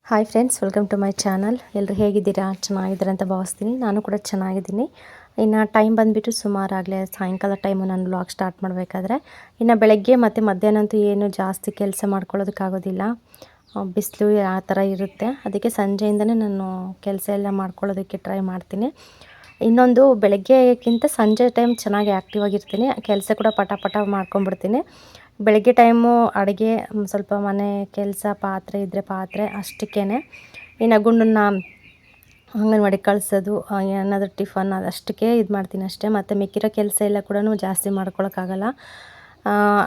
Hi friends, welcome to my channel. ಎಲ್ಲರೂ ಹೇಗಿದ್ದೀರಾ? ಚೆನ್ನಾಗಿದ್ದೀರಾ ಅಂತ ಭಾವಿಸ್ತೀನಿ. ನಾನು ಕೂಡ ಚೆನ್ನಾಗಿದ್ದೀನಿ. ಇನ್ನು ಟೈಮ್ ಬಂದುಬಿಟ್ಟು ಸುಮಾರಾಗಲೇ ಸಾಯಂಕಾಲ ಟೈಮು ನಾನು ವ್ಲಾಗ್ ಸ್ಟಾರ್ಟ್ ಮಾಡಬೇಕಾದ್ರೆ. ಇನ್ನು ಬೆಳಗ್ಗೆ ಮತ್ತು ಮಧ್ಯಾಹ್ನ ಅಂತೂ ಏನು ಜಾಸ್ತಿ ಕೆಲಸ ಮಾಡ್ಕೊಳ್ಳೋದಕ್ಕಾಗೋದಿಲ್ಲ, ಬಿಸಿಲು ಆ ಥರ ಇರುತ್ತೆ. ಅದಕ್ಕೆ ಸಂಜೆಯಿಂದನೇ ನಾನು ಕೆಲಸ ಎಲ್ಲ ಮಾಡ್ಕೊಳ್ಳೋದಕ್ಕೆ ಟ್ರೈ ಮಾಡ್ತೀನಿ. ಇನ್ನೊಂದು, ಬೆಳಗ್ಗೆಗಿಂತ ಸಂಜೆ ಟೈಮ್ ಚೆನ್ನಾಗಿ ಆ್ಯಕ್ಟಿವ್ ಆಗಿರ್ತೀನಿ. ಕೆಲಸ ಕೂಡ ಪಟ ಪಟ ಮಾಡ್ಕೊಂಬಿಡ್ತೀನಿ. ಬೆಳಗ್ಗೆ ಟೈಮು ಅಡುಗೆ, ಸ್ವಲ್ಪ ಮನೆ ಕೆಲಸ, ಪಾತ್ರೆ ಇದ್ದರೆ ಪಾತ್ರೆ ಅಷ್ಟಕ್ಕೇ. ಇನ್ನು ಗುಂಡನ್ನ ಅಂಗನವಾಡಿ ಕಳಿಸೋದು, ಏನಾದರೂ ಟಿಫನ್ ಅದಷ್ಟಕ್ಕೆ ಇದು ಮಾಡ್ತೀನಿ ಅಷ್ಟೇ. ಮತ್ತು ಮಿಕ್ಕಿರೋ ಕೆಲಸ ಎಲ್ಲ ಕೂಡ ಜಾಸ್ತಿ ಮಾಡ್ಕೊಳಕ್ಕಾಗಲ್ಲ.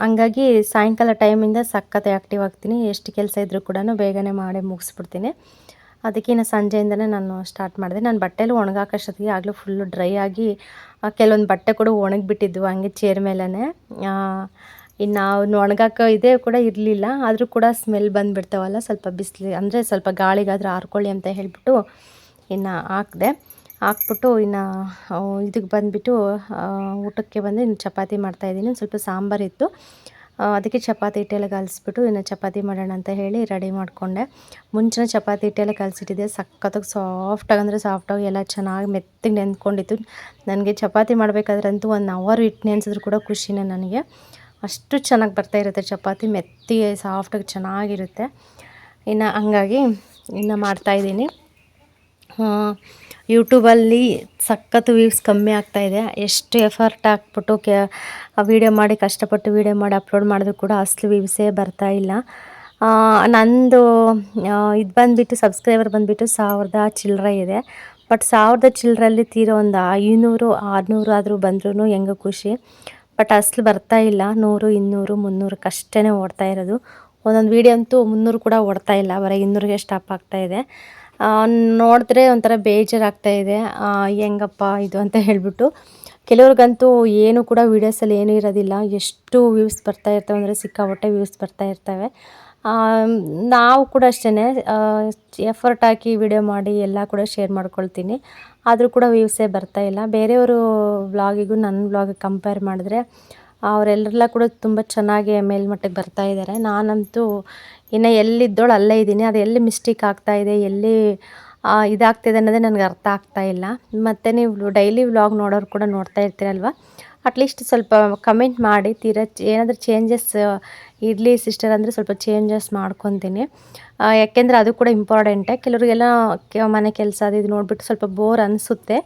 ಹಂಗಾಗಿ ಸಾಯಂಕಾಲ ಟೈಮಿಂದ ಸಖತ್ ಆ್ಯಕ್ಟಿವ್ ಆಗ್ತೀನಿ. ಎಷ್ಟು ಕೆಲಸ ಇದ್ದರೂ ಕೂಡ ಬೇಗನೆ ಮಾಡಿ ಮುಗಿಸ್ಬಿಡ್ತೀನಿ. ಅದಕ್ಕೆ ಇನ್ನು ಸಂಜೆಯಿಂದನೇ ನಾನು ಸ್ಟಾರ್ಟ್ ಮಾಡಿದೆ. ನಾನು ಬಟ್ಟೆಲು ಒಣಗಾಕೋಷ್ಟೊತ್ತಿಗೆ ಆಗಲೂ ಫುಲ್ಲು ಡ್ರೈ ಆಗಿ, ಕೆಲವೊಂದು ಬಟ್ಟೆ ಕೂಡ ಒಣಗಿಬಿಟ್ಟಿದ್ವು ಹಂಗೆ ಚೇರ್ ಮೇಲೇ. ಇನ್ನು ಅವನ್ನ ಒಣಗಾಕೋ ಇದೇ ಕೂಡ ಇರಲಿಲ್ಲ, ಆದರೂ ಕೂಡ ಸ್ಮೆಲ್ ಬಂದುಬಿಡ್ತಾವಲ್ಲ, ಸ್ವಲ್ಪ ಬಿಸಿಲು ಅಂದರೆ ಸ್ವಲ್ಪ ಗಾಳಿಗಾದರೂ ಹಾರ್ಕೊಳ್ಳಿ ಅಂತ ಹೇಳಿಬಿಟ್ಟು ಇನ್ನು ಹಾಕ್ಬಿಟ್ಟು ಇನ್ನು ಇದಕ್ಕೆ ಬಂದುಬಿಟ್ಟು ಊಟಕ್ಕೆ ಬಂದು ಇನ್ನು ಚಪಾತಿ ಮಾಡ್ತಾಯಿದ್ದೀನಿ. ಸ್ವಲ್ಪ ಸಾಂಬಾರಿತ್ತು, ಅದಕ್ಕೆ ಚಪಾತಿ ಹಿಟ್ಟೆಲ್ಲ ಕಲಿಸ್ಬಿಟ್ಟು ಇನ್ನು ಚಪಾತಿ ಮಾಡೋಣ ಅಂತ ಹೇಳಿ ರೆಡಿ ಮಾಡಿಕೊಂಡೆ. ಮುಂಚೆ ಚಪಾತಿ ಹಿಟ್ಟೆಲ್ಲ ಕಲಿಸಿಟ್ಟಿದ್ದೆ, ಸಖತ್ತಾಗಿ ಸಾಫ್ಟಾಗಿ ಅಂದರೆ ಸಾಫ್ಟಾಗಿ ಎಲ್ಲ ಚೆನ್ನಾಗಿ ಮೆತ್ತಗೆ ನೆಂದ್ಕೊಂಡಿತ್ತು. ನನಗೆ ಚಪಾತಿ ಮಾಡಬೇಕಾದ್ರೆ ಅಂತೂ 1 ಅವರ್ ಹಿಟ್ಟು ನೆನೆಸಿದ್ರು ಕೂಡ ಖುಷಿನೇ ನನಗೆ. ಅಷ್ಟು ಚೆನ್ನಾಗಿ ಬರ್ತಾಯಿರುತ್ತೆ ಚಪಾತಿ, ಮೆತ್ತಿಗೆ ಸಾಫ್ಟಾಗಿ ಚೆನ್ನಾಗಿರುತ್ತೆ. ಇನ್ನು ಹಂಗಾಗಿ ಇನ್ನು ಮಾಡ್ತಾಯಿದ್ದೀನಿ. ಯೂಟ್ಯೂಬಲ್ಲಿ ಸಖತ್ತು ವ್ಯೂಸ್ ಕಮ್ಮಿ ಆಗ್ತಾಯಿದೆ. ಎಷ್ಟು ಎಫರ್ಟ್ ಹಾಕ್ಬಿಟ್ಟು ವೀಡಿಯೋ ಮಾಡಿ ಕಷ್ಟಪಟ್ಟು ವೀಡಿಯೋ ಮಾಡಿ ಅಪ್ಲೋಡ್ ಮಾಡಿದ್ರು ಕೂಡ ಅಸಲು ವ್ಯೂಸೇ ಬರ್ತಾಯಿಲ್ಲ. ನಂದು ಇದು ಬಂದುಬಿಟ್ಟು ಸಬ್ಸ್ಕ್ರೈಬರ್ ಬಂದುಬಿಟ್ಟು 1000 ಚಿಲ್ಲರೆ ಇದೆ. ಬಟ್ 1000 ಚಿಲ್ಲರಲ್ಲಿ ತೀರೋ ಒಂದು 500 600 ಆದರೂ ಬಂದ್ರೂ ಹೆಂಗೋ ಖುಷಿ. ಬಟ್ ಅಸಲು ಬರ್ತಾಯಿಲ್ಲ. 100 200 300 ಓಡ್ತಾ ಇರೋದು. ಒಂದೊಂದು ವೀಡಿಯೋ ಅಂತೂ 300 ಕೂಡ ಓಡ್ತಾಯಿಲ್ಲ, ಬರೀ 200ಗೆ ಸ್ಟಾಪ್ ಆಗ್ತಾಯಿದೆ. ನೋಡಿದ್ರೆ ಒಂಥರ ಬೇಜಾರಾಗ್ತಾಯಿದೆ, ಹೆಂಗಪ್ಪ ಇದು ಅಂತ ಹೇಳಿಬಿಟ್ಟು. ಕೆಲವ್ರಿಗಂತೂ ಏನು ಕೂಡ ವೀಡಿಯೋಸಲ್ಲಿ ಏನೂ ಇರೋದಿಲ್ಲ, ಎಷ್ಟು ವ್ಯೂಸ್ ಬರ್ತಾಯಿರ್ತವೆ ಅಂದರೆ ಸಿಕ್ಕಾಪಟ್ಟೆ ವ್ಯೂಸ್ ಬರ್ತಾಯಿರ್ತವೆ. ನಾವು ಕೂಡ ಅಷ್ಟೇ ಎಫರ್ಟ್ ಹಾಕಿ ವಿಡಿಯೋ ಮಾಡಿ ಎಲ್ಲ ಕೂಡ ಶೇರ್ ಮಾಡ್ಕೊಳ್ತೀನಿ, ಆದರೂ ಕೂಡ ವ್ಯೂಸೇ ಬರ್ತಾಯಿಲ್ಲ. ಬೇರೆಯವರು ವ್ಲಾಗಿಗೂ ನನ್ನ ವ್ಲಾಗಿಗೆ ಕಂಪೇರ್ ಮಾಡಿದ್ರೆ ಅವರೆಲ್ಲ ಕೂಡ ತುಂಬ ಚೆನ್ನಾಗಿ ಮೇಲ್ಮಟ್ಟಕ್ಕೆ ಬರ್ತಾಯಿದ್ದಾರೆ. ನಾನಂತೂ ಇನ್ನು ಎಲ್ಲಿದ್ದೋಳು ಅಲ್ಲೇ ಇದ್ದೀನಿ. ಅದು ಎಲ್ಲಿ ಮಿಸ್ಟೇಕ್ ಆಗ್ತಾಯಿದೆ, ಎಲ್ಲಿ ಇದಾಗ್ತಿದೆ ಅನ್ನೋದೇ ನನಗೆ ಅರ್ಥ ಆಗ್ತಾಯಿಲ್ಲ. ಮತ್ತು ನೀವು ಡೈಲಿ ವ್ಲಾಗ್ ನೋಡೋರು ಕೂಡ ನೋಡ್ತಾ ಇರ್ತೀರಲ್ವ, ಅಟ್ಲೀಸ್ಟ್ ಸ್ವಲ್ಪ ಕಮೆಂಟ್ ಮಾಡಿ, ಏನಾದರೂ ಚೇಂಜಸ್ ಇರಲಿ ಸಿಸ್ಟರ್ ಅಂದರೆ ಸ್ವಲ್ಪ ಚೇಂಜಸ್ ಮಾಡ್ಕೊತೀನಿ. ಯಾಕೆಂದರೆ ಅದು ಕೂಡ ಇಂಪಾರ್ಟೆಂಟೇ. ಕೆಲವರಿಗೆಲ್ಲ ಮನೆ ಕೆಲಸ ಅದು ಇದು ನೋಡಿಬಿಟ್ಟು ಸ್ವಲ್ಪ ಬೋರ್ ಅನಿಸುತ್ತೆ.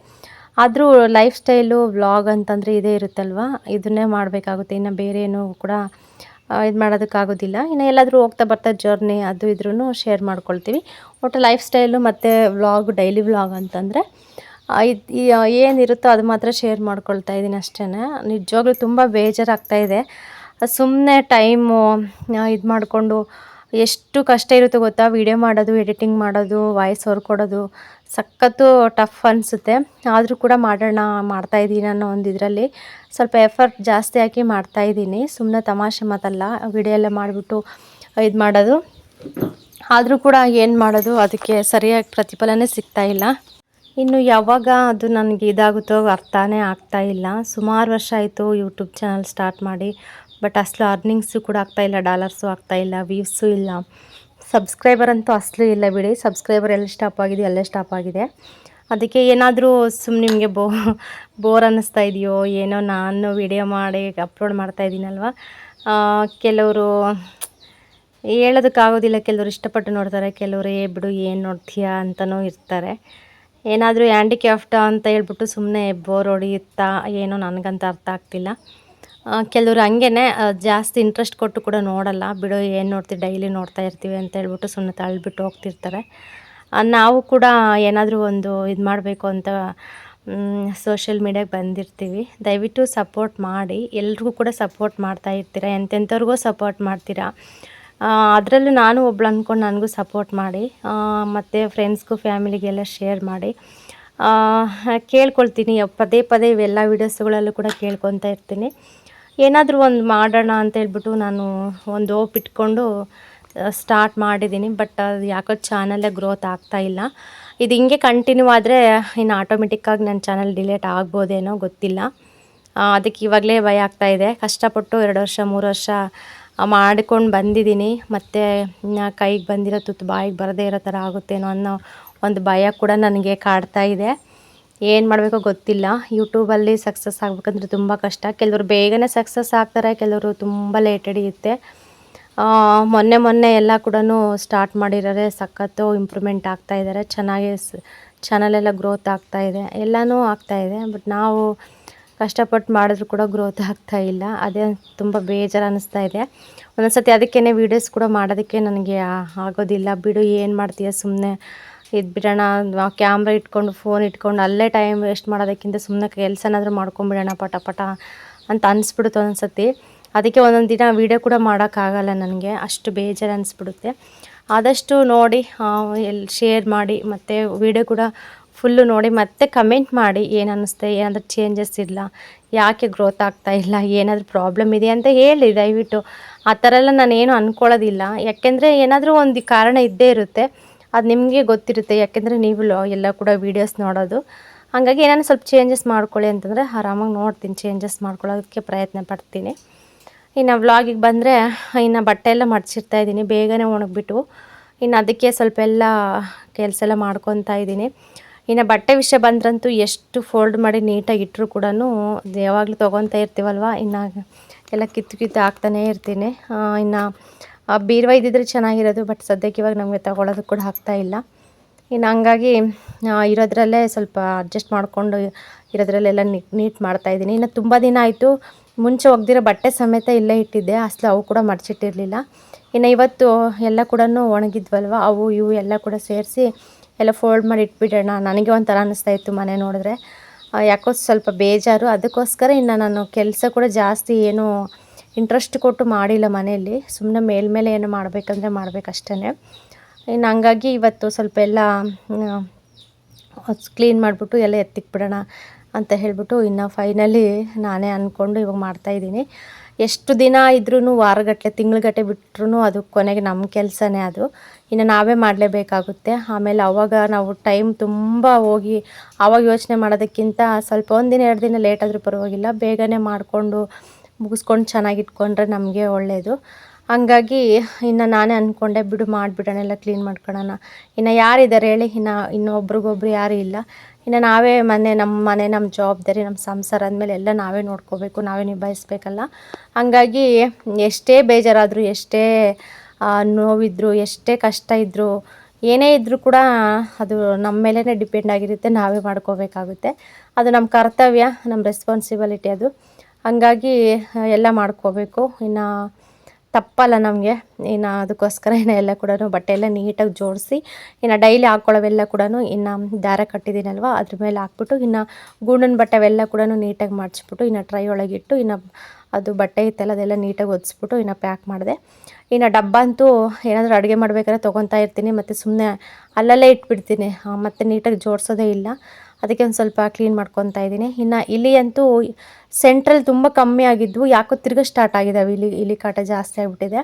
ಆದರೂ ಲೈಫ್ ಸ್ಟೈಲು ವ್ಲಾಗ್ ಅಂತಂದರೆ ಇದೇ ಇರುತ್ತಲ್ವ, ಇದನ್ನೇ ಮಾಡಬೇಕಾಗುತ್ತೆ. ಇನ್ನು ಬೇರೆ ಏನೂ ಕೂಡ ಇದು ಮಾಡೋದಕ್ಕಾಗೋದಿಲ್ಲ. ಇನ್ನು ಎಲ್ಲಾದರೂ ಹೋಗ್ತಾ ಬರ್ತಾ ಜರ್ನಿ ಅದು ಇದ್ರೂ ಶೇರ್ ಮಾಡ್ಕೊಳ್ತೀವಿ. ಒಟ್ಟು ಲೈಫ್ ಸ್ಟೈಲು ಮತ್ತು ವ್ಲಾಗ್, ಡೈಲಿ ವ್ಲಾಗ್ ಅಂತಂದರೆ ಏನಿರುತ್ತೋ ಅದು ಮಾತ್ರ ಶೇರ್ ಮಾಡ್ಕೊಳ್ತಾ ಇದ್ದೀನಿ ಅಷ್ಟೇ. ನಿಜವಾಗ್ಲೂ ತುಂಬ ಬೇಜಾರಾಗ್ತಾಯಿದೆ. ಸುಮ್ಮನೆ ಟೈಮು ಇದು ಮಾಡಿಕೊಂಡು ಎಷ್ಟು ಕಷ್ಟ ಇರುತ್ತೋ ಗೊತ್ತಾ, ವೀಡಿಯೋ ಮಾಡೋದು, ಎಡಿಟಿಂಗ್ ಮಾಡೋದು, ವಾಯ್ಸ್ ಓವರ್ ಕೊಡೋದು ಸಖತ್ತು ಟಫ್ ಅನಿಸುತ್ತೆ. ಆದರೂ ಕೂಡ ಮಾಡ್ತಾಯಿದ್ದೀನಿ ಅನ್ನೋ ಒಂದು ಇದರಲ್ಲಿ ಸ್ವಲ್ಪ ಎಫರ್ಟ್ ಜಾಸ್ತಿ ಹಾಕಿ ಮಾಡ್ತಾಯಿದ್ದೀನಿ. ಸುಮ್ಮನೆ ತಮಾಷೆ ಮಾತಲ್ಲ, ವಿಡಿಯೋ ಎಲ್ಲ ಮಾಡಿಬಿಟ್ಟು ಇದು ಮಾಡೋದು. ಆದರೂ ಕೂಡ ಏನು ಮಾಡೋದು, ಅದಕ್ಕೆ ಸರಿಯಾಗಿ ಪ್ರತಿಫಲನೇ ಸಿಗ್ತಾಯಿಲ್ಲ. ಇನ್ನು ಯಾವಾಗ ಅದು ನನಗೆ ಇದಾಗುತ್ತೋ ಅರ್ಥನೇ ಆಗ್ತಾಯಿಲ್ಲ. ಸುಮಾರು ವರ್ಷ ಆಯಿತು ಯೂಟ್ಯೂಬ್ ಚಾನಲ್ ಸ್ಟಾರ್ಟ್ ಮಾಡಿ, ಬಟ್ ಅಸಲು ಅರ್ನಿಂಗ್ಸು ಕೂಡ ಆಗ್ತಾಯಿಲ್ಲ, ಡಾಲರ್ಸು ಆಗ್ತಾಯಿಲ್ಲ, ವ್ಯೂಸು ಇಲ್ಲ, ಸಬ್ಸ್ಕ್ರೈಬರ್ ಅಂತೂ ಅಸಲು ಇಲ್ಲ ಬಿಡಿ. ಸಬ್ಸ್ಕ್ರೈಬರ್ ಎಲ್ಲಿ ಸ್ಟಾಪ್ ಆಗಿದೆ ಅಲ್ಲೇ ಸ್ಟಾಪ್ ಆಗಿದೆ. ಅದಕ್ಕೆ ಏನಾದರೂ ಸುಮ್ಮನೆ ನಿಮಗೆ ಬೋರ್ ಅನ್ನಿಸ್ತಾ ಇದೆಯೋ ಏನೋ, ನಾನು ವಿಡಿಯೋ ಮಾಡಿ ಅಪ್ಲೋಡ್ ಮಾಡ್ತಾಯಿದ್ದೀನಲ್ವ, ಕೆಲವರು ಹೇಳೋದಕ್ಕಾಗೋದಿಲ್ಲ. ಕೆಲವರು ಇಷ್ಟಪಟ್ಟು ನೋಡ್ತಾರೆ, ಕೆಲವರು ಬಿಡು ಏನು ನೋಡ್ತೀಯಾ ಅಂತಲೂ ಇರ್ತಾರೆ. ಏನಾದರೂ ಹ್ಯಾಂಡಿಕ್ಯಾಫ್ಟ ಅಂತ ಹೇಳ್ಬಿಟ್ಟು ಸುಮ್ಮನೆ ಬೋರ್ ಹೊಡೆಯುತ್ತಾ ಏನೋ, ನನಗಂತ ಅರ್ಥ ಆಗ್ತಿಲ್ಲ. ಕೆಲವರು ಹಂಗೇ ಜಾಸ್ತಿ ಇಂಟ್ರೆಸ್ಟ್ ಕೊಟ್ಟು ಕೂಡ ನೋಡಲ್ಲ, ಬಿಡು ಏನು ನೋಡ್ತೀವಿ, ಡೈಲಿ ನೋಡ್ತಾ ಇರ್ತೀವಿ ಅಂತ ಹೇಳ್ಬಿಟ್ಟು ಸುಮ್ಮನೆ ತಳ್ಳಿಬಿಟ್ಟು ಹೋಗ್ತಿರ್ತಾರೆ. ನಾವು ಕೂಡ ಏನಾದರೂ ಒಂದು ಇದು ಮಾಡಬೇಕು ಅಂತ ಸೋಷಿಯಲ್ ಮೀಡಿಯಾಗೆ ಬಂದಿರ್ತೀವಿ. ದಯವಿಟ್ಟು ಸಪೋರ್ಟ್ ಮಾಡಿ, ಎಲ್ರಿಗೂ ಕೂಡ ಸಪೋರ್ಟ್ ಮಾಡ್ತಾ ಇರ್ತೀರ, ಎಂತೆಂಥವ್ರಿಗೂ ಸಪೋರ್ಟ್ ಮಾಡ್ತೀರಾ. ಅದರಲ್ಲೂ ನಾನು ಒಬ್ಳು ಅಂದ್ಕೊಂಡು ನನಗೂ ಸಪೋರ್ಟ್ ಮಾಡಿ, ಮತ್ತು ಫ್ರೆಂಡ್ಸ್ಗೂ ಫ್ಯಾಮಿಲಿಗೆಲ್ಲ ಶೇರ್ ಮಾಡಿ. ಕೇಳ್ಕೊಳ್ತೀನಿ ಪದೇ ಪದೇ ಇವೆಲ್ಲ ವೀಡಿಯೋಸ್ಗಳಲ್ಲೂ ಕೂಡ ಕೇಳ್ಕೊತಾ ಇರ್ತೀನಿ. ಏನಾದರೂ ಒಂದು ಮಾಡೋಣ ಅಂತ ಹೇಳ್ಬಿಟ್ಟು ನಾನು ಒಂದು ಹೋಪ್ ಇಟ್ಕೊಂಡು ಸ್ಟಾರ್ಟ್ ಮಾಡಿದ್ದೀನಿ. ಬಟ್ ಅದು ಯಾಕೋ ಚಾನಲ್ಲೇ ಗ್ರೋತ್ ಆಗ್ತಾಯಿಲ್ಲ. ಇದು ಹಿಂಗೆ ಕಂಟಿನ್ಯೂ ಆದರೆ ಇನ್ನು ಆಟೋಮೆಟಿಕ್ಕಾಗಿ ನನ್ನ ಚಾನಲ್ ಡಿಲೀಟ್ ಆಗ್ಬೋದೇನೋ ಗೊತ್ತಿಲ್ಲ. ಅದಕ್ಕೆ ಇವಾಗಲೇ ಭಯ ಆಗ್ತಾಯಿದೆ. ಕಷ್ಟಪಟ್ಟು 2 ವರ್ಷ 3 ವರ್ಷ ಮಾಡಿಕೊಂಡು ಬಂದಿದ್ದೀನಿ. ಮತ್ತು ಕೈಗೆ ಬಂದಿರೋ ತುತ್ತು ಬಾಯಿಗೆ ಬರದೇ ಇರೋ ಥರ ಆಗುತ್ತೇನೋ ಅನ್ನೋ ಒಂದು ಭಯ ಕೂಡ ನನಗೆ ಕಾಡ್ತಾ ಇದೆ. ಏನು ಮಾಡಬೇಕೋ ಗೊತ್ತಿಲ್ಲ. ಯೂಟ್ಯೂಬಲ್ಲಿ ಸಕ್ಸಸ್ ಆಗಬೇಕಂದ್ರೆ ತುಂಬ ಕಷ್ಟ. ಕೆಲವರು ಬೇಗನೆ ಸಕ್ಸಸ್ ಆಗ್ತಾರೆ, ಕೆಲವರು ತುಂಬ ಲೇಟ್ ಹಿಡಿಯುತ್ತೆ. ಮೊನ್ನೆ ಎಲ್ಲ ಕೂಡ ಸ್ಟಾರ್ಟ್ ಮಾಡಿರೋರೆ ಸಖತ್ತು ಇಂಪ್ರೂವ್ಮೆಂಟ್ ಆಗ್ತಾಯಿದ್ದಾರೆ. ಚೆನ್ನಾಗಿ ಚಾನಲೆಲ್ಲ ಗ್ರೋತ್ ಆಗ್ತಾಯಿದೆ, ಎಲ್ಲನೂ ಆಗ್ತಾಯಿದೆ. ಬಟ್ ನಾವು ಕಷ್ಟಪಟ್ಟು ಮಾಡಿದ್ರು ಕೂಡ ಗ್ರೋತ್ ಆಗ್ತಾಯಿಲ್ಲ. ಅದೇ ತುಂಬ ಬೇಜಾರು ಅನ್ನಿಸ್ತಾ ಇದೆ. ಒಂದೊಂದು ಸತಿ ಅದಕ್ಕೇ ವೀಡಿಯೋಸ್ ಕೂಡ ಮಾಡೋದಕ್ಕೆ ನನಗೆ ಆಗೋದಿಲ್ಲ. ಬಿಡು, ಏನು ಮಾಡ್ತೀಯ, ಸುಮ್ಮನೆ ಇದ್ಬಿಡೋಣ, ಕ್ಯಾಮ್ರಾ ಇಟ್ಕೊಂಡು ಫೋನ್ ಇಟ್ಕೊಂಡು ಅಲ್ಲೇ ಟೈಮ್ ವೇಸ್ಟ್ ಮಾಡೋದಕ್ಕಿಂತ ಸುಮ್ಮನೆ ಕೆಲಸನಾದರೂ ಮಾಡ್ಕೊಂಬಿಡೋಣ ಪಟ ಪಟ ಅಂತ ಅನಿಸ್ಬಿಡುತ್ತೆ ಒಂದೊಂದು ಸತಿ. ಅದಕ್ಕೆ ಒಂದೊಂದು ದಿನ ವೀಡಿಯೋ ಕೂಡ ಮಾಡೋಕ್ಕಾಗಲ್ಲ ನನಗೆ, ಅಷ್ಟು ಬೇಜಾರು ಅನಿಸ್ಬಿಡುತ್ತೆ. ಆದಷ್ಟು ನೋಡಿ ಶೇರ್ ಮಾಡಿ, ಮತ್ತು ವೀಡಿಯೋ ಕೂಡ ಫುಲ್ಲು ನೋಡಿ, ಮತ್ತೆ ಕಮೆಂಟ್ ಮಾಡಿ ಏನು ಅನ್ನಿಸ್ತೆ, ಏನಾದರೂ ಚೇಂಜಸ್ ಇಲ್ಲ, ಯಾಕೆ ಗ್ರೋತ್ ಆಗ್ತಾ ಇಲ್ಲ, ಏನಾದರೂ ಪ್ರಾಬ್ಲಮ್ ಇದೆ ಅಂತ ಹೇಳಿ ದಯವಿಟ್ಟು. ಆ ಥರ ಎಲ್ಲ ನಾನೇನು ಅಂದ್ಕೊಳ್ಳೋದಿಲ್ಲ. ಯಾಕೆಂದರೆ ಏನಾದರೂ ಒಂದು ಕಾರಣ ಇದ್ದೇ ಇರುತ್ತೆ, ಅದು ನಿಮಗೆ ಗೊತ್ತಿರುತ್ತೆ. ಯಾಕೆಂದರೆ ನೀವು ಎಲ್ಲ ಕೂಡ ವೀಡಿಯೋಸ್ ನೋಡೋದು. ಹಾಗಾಗಿ ಏನಾದ್ರು ಸ್ವಲ್ಪ ಚೇಂಜಸ್ ಮಾಡ್ಕೊಳ್ಳಿ ಅಂತಂದರೆ ಆರಾಮಾಗಿ ನೋಡ್ತೀನಿ, ಚೇಂಜಸ್ ಮಾಡ್ಕೊಳ್ಳೋದಕ್ಕೆ ಪ್ರಯತ್ನ ಪಡ್ತೀನಿ. ಇನ್ನು ವ್ಲಾಗಿಗೆ ಬಂದರೆ, ಇನ್ನು ಬಟ್ಟೆ ಎಲ್ಲ ಮಡ್ಚಿರ್ತಾಯಿದ್ದೀನಿ ಬೇಗನೆ ಒಣಗಿಬಿಟ್ಟು. ಇನ್ನು ಅದಕ್ಕೆ ಸ್ವಲ್ಪ ಎಲ್ಲ ಕೆಲಸ ಎಲ್ಲ ಮಾಡ್ಕೊತಾ ಇದ್ದೀನಿ. ಇನ್ನು ಬಟ್ಟೆ ವಿಷಯ ಬಂದ್ರಂತೂ ಎಷ್ಟು ಫೋಲ್ಡ್ ಮಾಡಿ ನೀಟಾಗಿ ಇಟ್ಟರು ಕೂಡ ಯಾವಾಗಲೂ ತೊಗೊತಾ ಇರ್ತೀವಲ್ವ, ಇನ್ನು ಎಲ್ಲ ಕಿತ್ತು ಹಾಕ್ತಾನೇ ಇರ್ತೀನಿ. ಇನ್ನು ಬೀರುವಾ ಇದ್ದಿದ್ರೆ ಚೆನ್ನಾಗಿರೋದು, ಬಟ್ ಸದ್ಯಕ್ಕೆ ಇವಾಗ ನಮಗೆ ತಗೊಳ್ಳೋದು ಕೂಡ ಆಗ್ತಾಯಿಲ್ಲ. ಇನ್ನು ಹಂಗಾಗಿ ಇರೋದ್ರಲ್ಲೇ ಸ್ವಲ್ಪ ಅಡ್ಜಸ್ಟ್ ಮಾಡಿಕೊಂಡು ಇರೋದ್ರಲ್ಲೆಲ್ಲ ನೀಟ್ ಮಾಡ್ತಾಯಿದ್ದೀನಿ. ಇನ್ನು ತುಂಬ ದಿನ ಆಯಿತು, ಮುಂಚೆ ಒಗ್ದಿರೋ ಬಟ್ಟೆ ಸಮೇತ ಇಲ್ಲೇ ಇಟ್ಟಿದ್ದೆ, ಅಸಲು ಅವು ಕೂಡ ಮಡಚಿಟ್ಟಿರಲಿಲ್ಲ. ಇನ್ನು ಇವತ್ತು ಎಲ್ಲ ಕೂಡ ಒಣಗಿದ್ವಲ್ವ, ಅವು ಇವು ಎಲ್ಲ ಕೂಡ ಸೇರಿಸಿ ಎಲ್ಲ ಫೋಲ್ಡ್ ಮಾಡಿ ಇಟ್ಬಿಡೋಣ. ನನಗೆ ಒಂಥರ ಅನ್ನಿಸ್ತಾ ಇತ್ತು ಮನೆ ನೋಡಿದ್ರೆ, ಯಾಕೋ ಸ್ವಲ್ಪ ಬೇಜಾರು. ಅದಕ್ಕೋಸ್ಕರ ಇನ್ನು ನಾನು ಕೆಲಸ ಕೂಡ ಜಾಸ್ತಿ ಏನು ಇಂಟ್ರೆಸ್ಟ್ ಕೊಟ್ಟು ಮಾಡಿಲ್ಲ ಮನೆಯಲ್ಲಿ, ಸುಮ್ಮನೆ ಮೇಲ್ಮೇಲೆ ಏನು ಮಾಡಬೇಕಂದ್ರೆ ಮಾಡಬೇಕಷ್ಟೇ. ಇನ್ನು ಹಂಗಾಗಿ ಇವತ್ತು ಸ್ವಲ್ಪ ಎಲ್ಲ ಕ್ಲೀನ್ ಮಾಡಿಬಿಟ್ಟು ಎಲ್ಲ ಎತ್ತಿಕ್ಬಿಡೋಣ ಅಂತ ಹೇಳಿಬಿಟ್ಟು ಇನ್ನು ಫೈನಲಿ ನಾನೇ ಅಂದ್ಕೊಂಡು ಇವಾಗ ಮಾಡ್ತಾಯಿದ್ದೀನಿ. ಎಷ್ಟು ದಿನ ಇದ್ರೂ, ವಾರಗಟ್ಟಲೆ ತಿಂಗ್ಳುಗಟ್ಟಲೆ ಬಿಟ್ಟರು ಅದು ಕೊನೆಗೆ ನಮ್ಮ ಕೆಲಸನೇ ಅದು. ಇನ್ನು ನಾವೇ ಮಾಡಲೇಬೇಕಾಗುತ್ತೆ. ಆಮೇಲೆ ಅವಾಗ ನಾವು ಟೈಮ್ ತುಂಬ ಹೋಗಿ ಆವಾಗ ಯೋಚನೆ ಮಾಡೋದಕ್ಕಿಂತ ಸ್ವಲ್ಪ 1 ದಿನ 2 ದಿನ ಲೇಟ್ ಆದರೂ ಪರವಾಗಿಲ್ಲ, ಬೇಗನೆ ಮಾಡಿಕೊಂಡು ಮುಗಿಸ್ಕೊಂಡು ಚೆನ್ನಾಗಿಟ್ಕೊಂಡ್ರೆ ನಮಗೆ ಒಳ್ಳೆಯದು. ಹಂಗಾಗಿ ಇನ್ನು ನಾನೇ ಅಂದ್ಕೊಂಡೆ, ಬಿಡು ಮಾಡಿಬಿಡೋಣ, ಎಲ್ಲ ಕ್ಲೀನ್ ಮಾಡ್ಕೊಳ್ಳೋಣ. ಇನ್ನು ಯಾರಿದ್ದಾರೆ ಹೇಳಿ, ಇನ್ನು ಒಬ್ರಿಗೊಬ್ರು ಯಾರೂ ಇಲ್ಲ. ಇನ್ನು ನಾವೇ ನಮ್ಮ ಜವಾಬ್ದಾರಿ, ನಮ್ಮ ಸಂಸಾರ ಅಂದಮೇಲೆ ಎಲ್ಲ ನಾವೇ ನೋಡ್ಕೋಬೇಕು, ನಾವೇ ನಿಭಾಯಿಸ್ಬೇಕಲ್ಲ. ಹಂಗಾಗಿ ಎಷ್ಟೇ ಬೇಜಾರಾದರೂ, ಎಷ್ಟೇ ನೋವಿದ್ರು, ಎಷ್ಟೇ ಕಷ್ಟ ಇದ್ದರೂ, ಏನೇ ಇದ್ದರೂ ಕೂಡ ಅದು ನಮ್ಮ ಮೇಲೇ ಡಿಪೆಂಡ್ ಆಗಿರುತ್ತೆ, ನಾವೇ ಮಾಡ್ಕೋಬೇಕಾಗುತ್ತೆ. ಅದು ನಮ್ಮ ಕರ್ತವ್ಯ, ನಮ್ಮ ರೆಸ್ಪಾನ್ಸಿಬಿಲಿಟಿ ಅದು. ಹಂಗಾಗಿ ಎಲ್ಲ ಮಾಡ್ಕೋಬೇಕು. ಇನ್ನು ತಪ್ಪಲ್ಲ ನಮಗೆ. ಇನ್ನು ಅದಕ್ಕೋಸ್ಕರ ಎಲ್ಲ ಕೂಡ ಬಟ್ಟೆ ಎಲ್ಲ ನೀಟಾಗಿ ಜೋಡಿಸಿ, ಇನ್ನು ಡೈಲಿ ಹಾಕ್ಕೊಳ್ಳೋವೆಲ್ಲ ಕೂಡ ಇನ್ನು ದಾರ ಕಟ್ಟಿದ್ದೀನಲ್ವ ಅದ್ರ ಮೇಲೆ ಹಾಕ್ಬಿಟ್ಟು, ಇನ್ನು ಗೂಡಿನ ಬಟ್ಟೆ ಅವೆಲ್ಲ ಕೂಡ ನೀಟಾಗಿ ಮಾಡಿಸ್ಬಿಟ್ಟು, ಇನ್ನು ಟ್ರೈ ಒಳಗಿಟ್ಟು, ಇನ್ನು ಅದು ಬಟ್ಟೆ ಇತ್ತಲ್ಲ ಅದೆಲ್ಲ ನೀಟಾಗಿ ಒದಿಸ್ಬಿಟ್ಟು ಇನ್ನು ಪ್ಯಾಕ್ ಮಾಡಿದೆ. ಇನ್ನು ಡಬ್ಬ ಅಂತೂ ಏನಾದರೂ ಅಡುಗೆ ಮಾಡ್ಬೇಕಾದ್ರೆ ತೊಗೊತಾ ಇರ್ತೀನಿ, ಮತ್ತು ಸುಮ್ಮನೆ ಅಲ್ಲಲ್ಲೇ ಇಟ್ಬಿಡ್ತೀನಿ, ಮತ್ತು ನೀಟಾಗಿ ಜೋಡಿಸೋದೇ ಇಲ್ಲ. ಅದಕ್ಕೆ ಒಂದು ಸ್ವಲ್ಪ ಕ್ಲೀನ್ ಮಾಡ್ಕೊತಾ ಇದ್ದೀನಿ. ಇನ್ನು ಇಲಿ ಅಂತೂ ಸೆಂಟ್ರಲ್ಲಿ ತುಂಬ ಕಮ್ಮಿ ಆಗಿದ್ವು, ಯಾಕೋ ತಿರ್ಗಿ ಸ್ಟಾರ್ಟ್ ಆಗಿದ್ದಾವೆ. ಇಲಿ ಕಾಟ ಜಾಸ್ತಿ ಆಗಿಬಿಟ್ಟಿದೆ.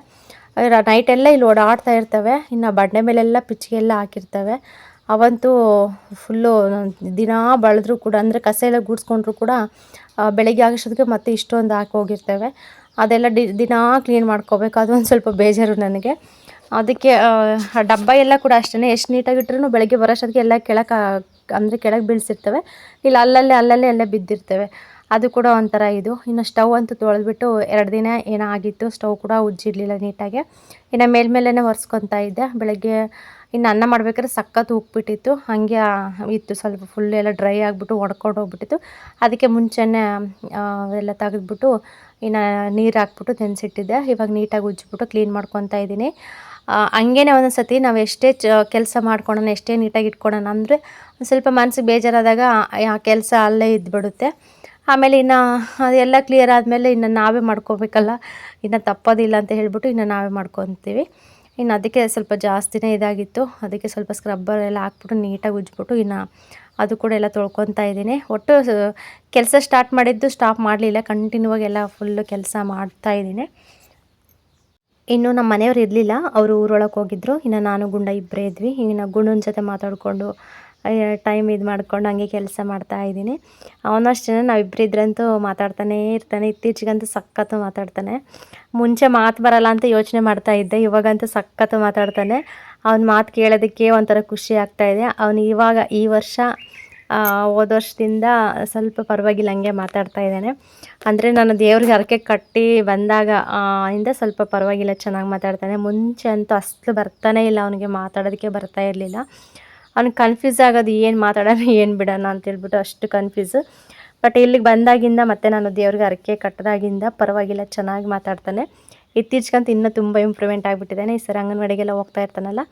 ನೈಟೆಲ್ಲ ಇಲ್ಲಿ ಓಡಾಡ್ತಾ ಇರ್ತವೆ. ಇನ್ನು ಬಂಡೆ ಮೇಲೆಲ್ಲ ಪಿಚ್ಚಿಗೆಲ್ಲ ಹಾಕಿರ್ತವೆ. ಅವಂತೂ ಫುಲ್ಲು ದಿನ ಬಳದ್ರು ಕೂಡ, ಅಂದರೆ ಕಸ ಎಲ್ಲ ಗುಡಿಸ್ಕೊಂಡ್ರು ಕೂಡ ಬೆಳಗ್ಗೆ ಆಗೋಷ್ಟೊತ್ತಿಗೆ ಮತ್ತೆ ಇಷ್ಟೊಂದು ಹಾಕಿ ಹೋಗಿರ್ತವೆ. ಅದೆಲ್ಲ ದಿನ ಕ್ಲೀನ್ ಮಾಡ್ಕೋಬೇಕು, ಅದೊಂದು ಸ್ವಲ್ಪ ಬೇಜಾರು ನನಗೆ. ಅದಕ್ಕೆ ಡಬ್ಬ ಎಲ್ಲ ಕೂಡ ಅಷ್ಟೇ, ಎಷ್ಟು ನೀಟಾಗಿಟ್ರೂ ಬೆಳಗ್ಗೆ ಬರೋಷ್ಟೊತ್ತಿಗೆ ಎಲ್ಲ ಕೆಳಗೆ ಬೀಳಿಸಿರ್ತವೆ, ಇಲ್ಲ ಅಲ್ಲಲ್ಲೇ ಎಲ್ಲ ಬಿದ್ದಿರ್ತವೆ. ಅದು ಕೂಡ ಒಂಥರ ಇದು. ಇನ್ನು ಸ್ಟವ್ ಅಂತೂ ತೊಳೆದ್ಬಿಟ್ಟು 2 ದಿನ ಏನೋ ಆಗಿತ್ತು, ಸ್ಟವ್ ಕೂಡ ಉಜ್ಜಿರಲಿಲ್ಲ ನೀಟಾಗೆ. ಇನ್ನು ಮೇಲ್ಮೇಲೆ ಒರೆಸ್ಕೊತಾ ಇದ್ದೆ. ಬೆಳಗ್ಗೆ ಇನ್ನು ಅನ್ನ ಮಾಡ್ಬೇಕಾದ್ರೆ ಸಖತ್ತು ಉಪ್ಪಿಟ್ಟಿತ್ತು, ಹಾಗೆ ಇತ್ತು, ಸ್ವಲ್ಪ ಫುಲ್ ಎಲ್ಲ ಡ್ರೈ ಆಗಿಬಿಟ್ಟು ಒಡ್ಕೊಂಡು ಹೋಗ್ಬಿಟ್ಟಿತ್ತು. ಅದಕ್ಕೆ ಮುಂಚೆನೇ ಎಲ್ಲ ತೆಗೆದ್ಬಿಟ್ಟು ಇನ್ನು ನೀರು ಹಾಕ್ಬಿಟ್ಟು ನೆನೆಸಿಟ್ಟಿದ್ದೆ. ಇವಾಗ ನೀಟಾಗಿ ಉಜ್ಜಿಬಿಟ್ಟು ಕ್ಲೀನ್ ಮಾಡ್ಕೊತಾ ಇದ್ದೀನಿ. ಹಂಗೇನೆ ಒಂದೊಂದು ಸತಿ ನಾವು ಎಷ್ಟೇ ಕೆಲಸ ಮಾಡ್ಕೊಳ್ಳೋಣ, ಎಷ್ಟೇ ನೀಟಾಗಿ ಇಟ್ಕೊಳ್ಳೋಣ ಅಂದರೆ ಸ್ವಲ್ಪ ಮನಸ್ಸಿಗೆ ಬೇಜಾರಾದಾಗ ಆ ಕೆಲಸ ಅಲ್ಲೇ ಇದ್ಬಿಡುತ್ತೆ. ಆಮೇಲೆ ಇನ್ನು ಅದೆಲ್ಲ ಕ್ಲಿಯರ್ ಆದಮೇಲೆ ಇನ್ನು ನಾವೇ ಮಾಡ್ಕೋಬೇಕಲ್ಲ, ಇನ್ನು ತಪ್ಪೋದಿಲ್ಲ ಅಂತ ಹೇಳ್ಬಿಟ್ಟು ಇನ್ನು ನಾವೇ ಮಾಡ್ಕೊತೀವಿ. ಇನ್ನು ಅದಕ್ಕೆ ಸ್ವಲ್ಪ ಜಾಸ್ತಿನೇ ಇದಾಗಿತ್ತು, ಅದಕ್ಕೆ ಸ್ವಲ್ಪ ಸ್ಕ್ರಬ್ಬರ್ ಎಲ್ಲ ಹಾಕ್ಬಿಟ್ಟು ನೀಟಾಗಿ ಉಜ್ಜಿಬಿಟ್ಟು ಇನ್ನು ಅದು ಕೂಡ ಎಲ್ಲ ತೊಳ್ಕೊತಾ ಇದ್ದೀನಿ. ಒಟ್ಟು ಕೆಲಸ ಸ್ಟಾರ್ಟ್ ಮಾಡಿದ್ದು ಸ್ಟಾಪ್ ಮಾಡಲಿಲ್ಲ, ಕಂಟಿನ್ಯೂ ಆಗಿ ಎಲ್ಲ ಫುಲ್ಲು ಕೆಲಸ ಮಾಡ್ತಾಯಿದ್ದೀನಿ. ಇನ್ನು ನಮ್ಮ ಮನೆಯವ್ರು ಇರಲಿಲ್ಲ, ಅವರು ಊರೊಳಗೆ ಹೋಗಿದ್ದರು. ಇನ್ನು ನಾನು ಗುಂಡ ಇಬ್ಬರೇ ಇದ್ವಿ. ಇನ್ನು ಗುಂಡನ ಜೊತೆ ಮಾತಾಡಿಕೊಂಡು ಟೈಮ್ ಇದು ಮಾಡ್ಕೊಂಡು ಹಂಗೆ ಕೆಲಸ ಮಾಡ್ತಾಯಿದ್ದೀನಿ. ಅವನು ಅಷ್ಟೇ, ನಾವಿಬ್ಬರು ಇದ್ರಂತೂ ಮಾತಾಡ್ತಾನೇ ಇರ್ತಾನೆ. ಇತ್ತೀಚೆಗಂತೂ ಸಖತ್ತು ಮಾತಾಡ್ತಾನೆ. ಮುಂಚೆ ಮಾತು ಬರಲ್ಲ ಅಂತ ಯೋಚನೆ ಮಾಡ್ತಾಯಿದ್ದೆ, ಇವಾಗಂತೂ ಸಖತ್ತು ಮಾತಾಡ್ತಾನೆ. ಅವ್ನ ಮಾತು ಕೇಳೋದಕ್ಕೆ ಒಂಥರ ಖುಷಿ ಆಗ್ತಾಯಿದೆ. ಅವನು ಇವಾಗ ಈ ವರ್ಷ ಹೋದ ವರ್ಷದಿಂದ ಸ್ವಲ್ಪ ಪರವಾಗಿಲ್ಲ, ಹಂಗೆ ಮಾತಾಡ್ತಾ ಇದ್ದಾನೆ. ಅಂದರೆ ನಾನು ದೇವ್ರಿಗೆ ಹರಕೆ ಕಟ್ಟಿ ಬಂದಾಗ ಇಂದ ಸ್ವಲ್ಪ ಪರವಾಗಿಲ್ಲ, ಚೆನ್ನಾಗಿ ಮಾತಾಡ್ತಾನೆ. ಮುಂಚೆ ಅಂತೂ ಅಸಲು ಬರ್ತಾನೇ ಇಲ್ಲ, ಅವನಿಗೆ ಮಾತಾಡೋದಕ್ಕೆ ಬರ್ತಾ ಇರಲಿಲ್ಲ. ಅವ್ನಿಗೆ ಕನ್ಫ್ಯೂಸ್ ಆಗೋದು, ಏನು ಮಾತಾಡೋಣ ಏನು ಬಿಡೋಣ ಅಂತೇಳ್ಬಿಟ್ಟು ಅಷ್ಟು ಕನ್ಫ್ಯೂಸು. ಬಟ್ ಇಲ್ಲಿಗೆ ಬಂದಾಗಿಂದ ಮತ್ತು ನಾನು ದೇವ್ರಿಗೆ ಹರಕೆ ಕಟ್ಟಿದಾಗಿಂದ ಪರವಾಗಿಲ್ಲ, ಚೆನ್ನಾಗಿ ಮಾತಾಡ್ತಾನೆ. ಇತ್ತೀಚೆಗಂತೂ ಇನ್ನೂ ತುಂಬ ಇಂಪ್ರೂವ್ಮೆಂಟ್ ಆಗಿಬಿಟ್ಟಿದ್ದಾನೆ. ಈ ಸರಿ ಅಂಗನವಾಡಿಗೆಲ್ಲ ಹೋಗ್ತಾ ಇರ್ತಾನಲ್ಲ,